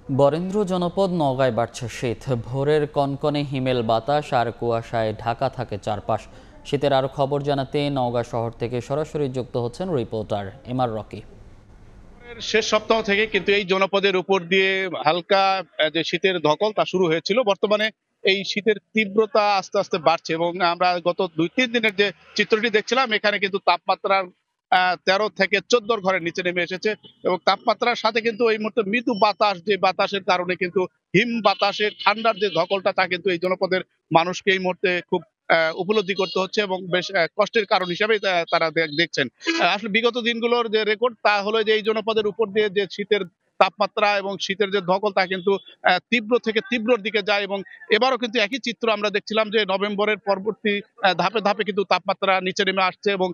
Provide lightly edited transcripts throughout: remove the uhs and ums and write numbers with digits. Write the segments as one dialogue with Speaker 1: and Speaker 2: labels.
Speaker 1: বরেন্দ্র জনপদ নওগাঁয় বাড়ছে শীত। ভোরের কনকনে হিমেল বাতাস আর কুয়াশায় ঢাকা থাকে চারপাশ। শীতের আরো খবর জানাতে নওগাঁ শহর থেকে সরাসরি যুক্ত হচ্ছেন রিপোর্টার এমআর রকি।
Speaker 2: শেষ সপ্তাহ থেকে কিন্তু এই জনপদের উপর দিয়ে হালকা যে শীতের ধকল তা শুরু হয়েছিল। বর্তমানে এই শীতের তীব্রতা আস্তে আস্তে বাড়ছে এবং আমরা গত 2-3 দিনের যে চিত্রটি দেখছিলাম, এখানে কিন্তু তাপমাত্রার 13 থেকে 14 ঘরের নিচে নেমে এসেছে এবং তাপমাত্রার সাথে কিন্তু এই মুহূর্তে মৃদু বাতাস, যে বাতাসের কারণে কিন্তু হিম বাতাসের ঠান্ডার যে ধকলটা তা কিন্তু এই জনপদের মানুষকে এই মুহূর্তে খুব উপলব্ধি করতে হচ্ছে এবং বেশ কষ্টের কারণ হিসেবে তারা দেখছেন। আসলে বিগত দিনগুলোর যে রেকর্ড তা হলো যে এই জনপদের উপর দিয়ে যে শীতের তাপমাত্রা এবং শীতের যে ধকল তা কিন্তু তীব্র থেকে তীব্রর দিকে যায় এবং এবারও কিন্তু একই চিত্র আমরা দেখছিলাম যে নভেম্বরের পরবর্তী ধাপে ধাপে কিন্তু তাপমাত্রা নিচে নেমে আসছে এবং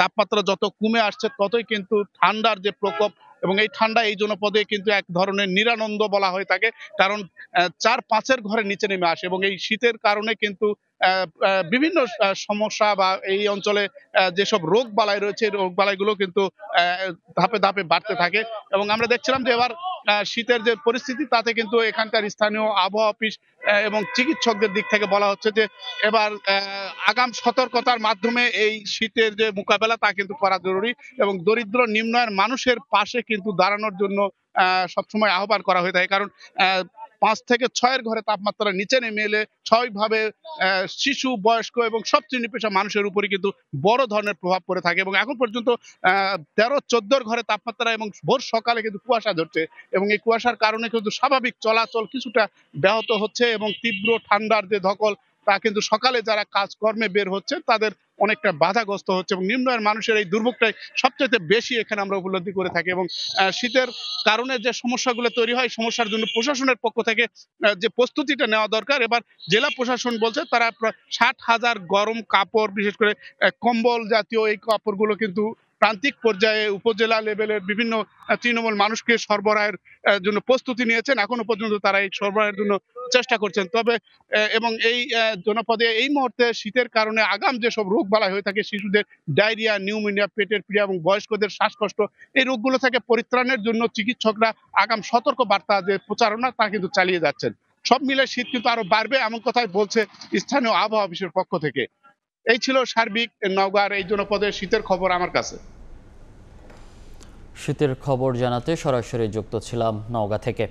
Speaker 2: তাপমাত্রা যত কমে আসছে ততই কিন্তু ঠান্ডার যে প্রকোপ এবং এই ঠান্ডা এই জনপদে কিন্তু এক ধরনের নিরানন্দ বলা হয়ে থাকে। কারণ 4-5-এর ঘরের নিচে নেমে আসে এবং এই শীতের কারণে কিন্তু বিভিন্ন সমস্যা বা এই অঞ্চলে যেসব রোগ বালাই রয়েছে রোগ বালাইগুলো কিন্তু ধাপে ধাপে বাড়তে থাকে এবং আমরা দেখছিলাম যে এবার শীতের যে পরিস্থিতি তাতে কিন্তু এখানকার স্থানীয় আবহাওয়া অফিস এবং চিকিৎসকদের দিক থেকে বলা হচ্ছে যে এবার আগাম সতর্কতার মাধ্যমে এই শীতের যে মোকাবেলা তা কিন্তু করা জরুরি এবং দরিদ্র নিম্ন আয়ের মানুষের পাশে কিন্তু দাঁড়ানোর জন্য সবসময় আহ্বান করা হয়ে থাকে। কারণ 5 থেকে 6-এর ঘরে তাপমাত্রা নিচে নেমে এলে স্বাভাবিকভাবে শিশু, বয়স্ক এবং সব শ্রেণী পেশা মানুষের উপরে কিন্তু বড় ধরনের প্রভাব পড়ে থাকে এবং এখন পর্যন্ত 13-14 ঘরে তাপমাত্রা এবং ভোর সকালে কিন্তু কুয়াশা ধরছে এবং এই কুয়াশার কারণে কিন্তু স্বাভাবিক চলাচল কিছুটা ব্যাহত হচ্ছে এবং তীব্র ঠান্ডার যে ধকল তা কিন্তু সকালে যারা কাজকর্মে বের হচ্ছে তাদের অনেকটা বাধাগ্রস্ত হচ্ছে এবং নিম্ন আয়ের মানুষের এই দুর্ভোগটাই সবচেয়ে বেশি এখানে আমরা উপলব্ধি করে থাকি এবং শীতের কারণে যে সমস্যাগুলো তৈরি হয় সমস্যার জন্য প্রশাসনের পক্ষ থেকে যে প্রস্তুতিটা নেওয়া দরকার। এবার জেলা প্রশাসন বলছে তারা প্রায় 60,000 গরম কাপড়, বিশেষ করে কম্বল জাতীয় এই কাপড়গুলো কিন্তু প্রান্তিক পর্যায়ে উপজেলা লেভেলের বিভিন্ন তৃণমূল মানুষকে সরবরাহের জন্য প্রস্তুতি নিয়েছেন। এখনো পর্যন্ত তারা এই সরবরাহের জন্য চেষ্টা করছেন। তবে এবং এই জনপদে এই মুহূর্তে শীতের কারণে আগাম যেসব রোগ বালাই হয়ে থাকে, শিশুদের ডায়রিয়া, নিউমোনিয়া, পেটের পীড়া এবং বয়স্কদের শ্বাসকষ্ট, এই রোগগুলো থেকে পরিত্রাণের জন্য চিকিৎসকরা আগাম সতর্ক বার্তা যে প্রচারণা তা কিন্তু চালিয়ে যাচ্ছেন। সব মিলে শীত কিন্তু আরো বাড়বে এমন কথাই বলছে স্থানীয় আবহাওয়া অফিসের পক্ষ থেকে। এই ছিল সার্বিক নওগাঁর এই জনপদের শীতের খবর আমার কাছে।
Speaker 1: শীতের খবর জানাতে সরাসরি যুক্ত ছিলাম নওগাঁ থেকে।